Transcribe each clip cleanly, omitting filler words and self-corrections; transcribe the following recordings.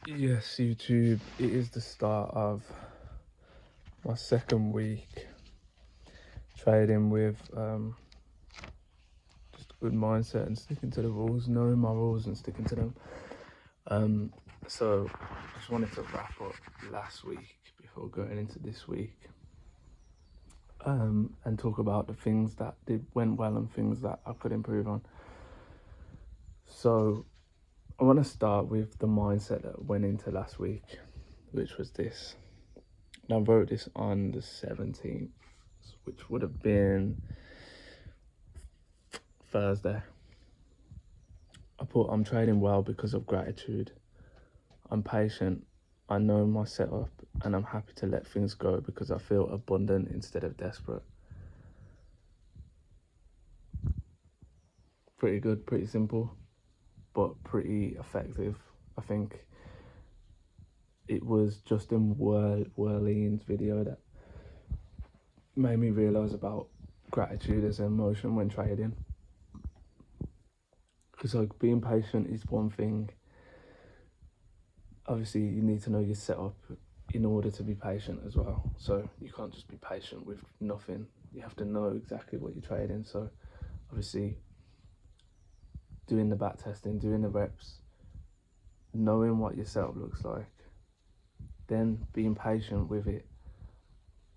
Yes, YouTube, it is the start of my second week trading with just a good mindset and sticking to the rules, knowing my rules and sticking to them. So I just wanted to wrap up last week before going into this week, and talk about the things that went well and things that I could improve on. So I want to start with the mindset that went into last week, which was this. And I wrote this on the 17th, which would have been Thursday. I put, I'm trading well because of gratitude. I'm patient. I know my setup and I'm happy to let things go because I feel abundant instead of desperate. Pretty good, pretty simple, but pretty effective. I think it was Justin Werlein's video that made me realise about gratitude as an emotion when trading. Because like being patient is one thing. Obviously you need to know your setup in order to be patient as well. So you can't just be patient with nothing. You have to know exactly what you're trading. So obviously doing the back testing, doing the reps, knowing what your setup looks like, then being patient with it,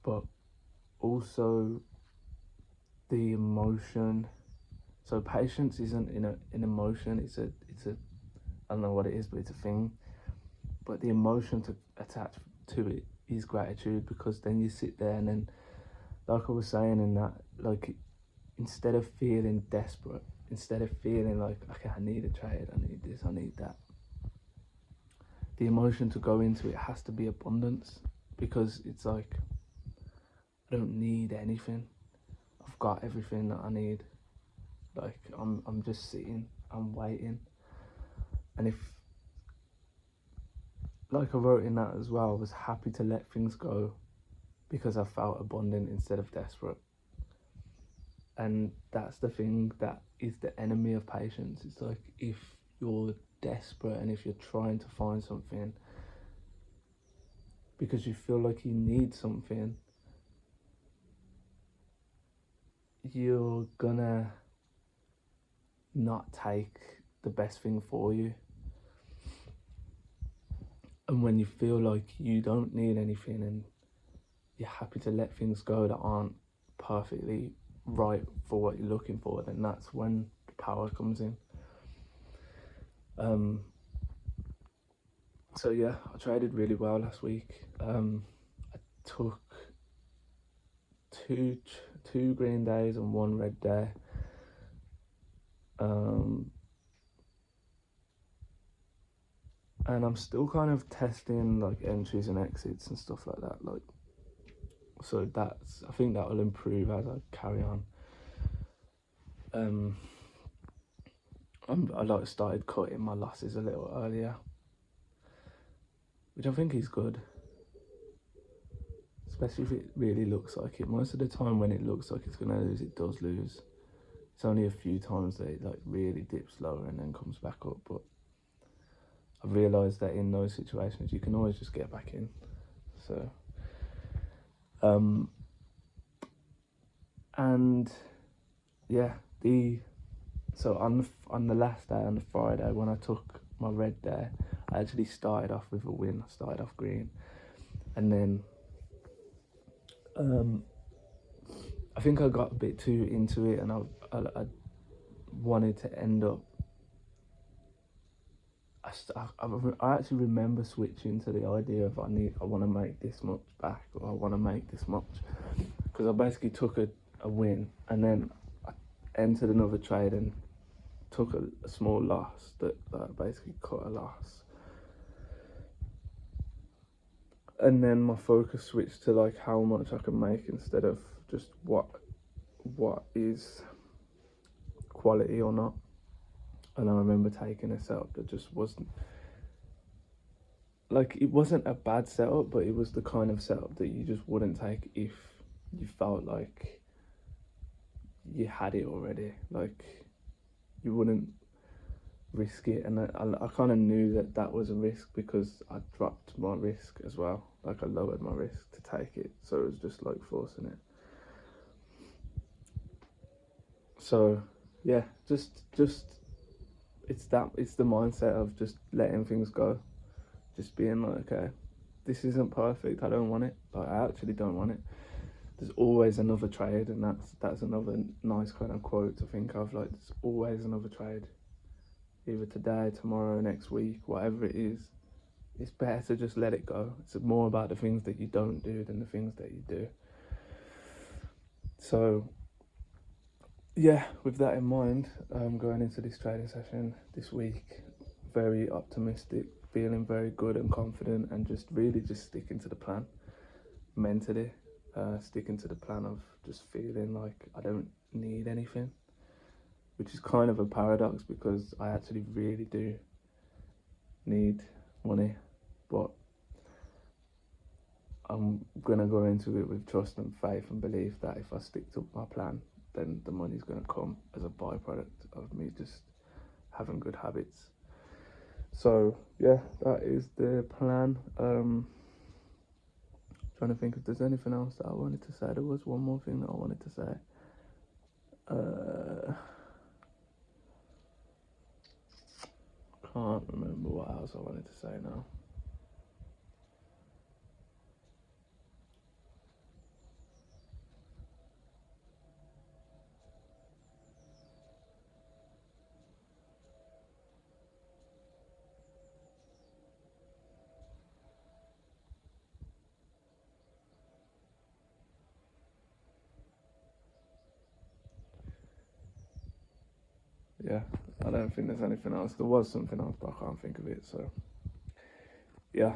but also the emotion. So patience isn't an emotion. It's a I don't know what it is, but it's a thing. But the emotion to attach to it is gratitude, because then you sit there and then, like I was saying in that, like instead of feeling desperate, instead of feeling like, okay, I need a trade, I need this, I need that, the emotion to go into it has to be abundance, because it's like, I don't need anything. I've got everything that I need. Like I'm just sitting, I'm waiting. And if, like I wrote in that as well, I was happy to let things go because I felt abundant instead of desperate. And that's the thing that is the enemy of patience. It's like if you're desperate and if you're trying to find something because you feel like you need something, you're gonna not take the best thing for you. And when you feel like you don't need anything and you're happy to let things go that aren't perfectly right for what you're looking for, then that's when the power comes in. So yeah, I traded really well last week. I took two green days and one red day. And I'm still kind of testing like entries and exits and stuff like that. Like, so that's, I think that will improve as I carry on. I like started cutting my losses a little earlier, which I think is good, especially if it really looks like it. Most of the time when it looks like it's gonna lose, it does lose. It's only a few times that it like really dips lower and then comes back up, but I've realised that in those situations you can always just get back in. So and yeah, so on the last day, on the Friday, when I took my red day, I actually started off with a win. I started off green, and then I think I got a bit too into it, and I wanted to end up. I actually remember switching to the idea of I want to make this much back, or I want to make this much, because I basically took a win and then I entered another trade and took a small loss that basically cut a loss. And then my focus switched to like how much I can make instead of just what is quality or not. And I remember taking a setup that just wasn't, like, it wasn't a bad setup, but it was the kind of setup that you just wouldn't take if you felt like you had it already. Like, you wouldn't, risk it, and I kind of knew that that was a risk because I dropped my risk as well. Like, I lowered my risk to take it, so it was just like forcing it. So yeah, just it's the mindset of just letting things go, just being like, okay, this isn't perfect, I don't want it, like, I actually don't want it. There's always another trade, and that's another nice kind of quote to think of. Like, there's always another trade, either today, tomorrow, next week, whatever it is. It's better to just let it go. It's more about the things that you don't do than the things that you do. So yeah, with that in mind, going into this training session this week, very optimistic, feeling very good and confident, and just really just sticking to the plan mentally, sticking to the plan of just feeling like I don't need anything, which is kind of a paradox because I actually really do need money, but I'm gonna go into it with trust and faith and belief that if I stick to my plan, then the money's gonna come as a byproduct of me just having good habits. So yeah, that is the plan. Trying to think if there's anything else that I wanted to say. There was one more thing that I wanted to say. Can't remember what else I wanted to say now. Yeah, I don't think there's anything else. There was something else, but I can't think of it. So yeah.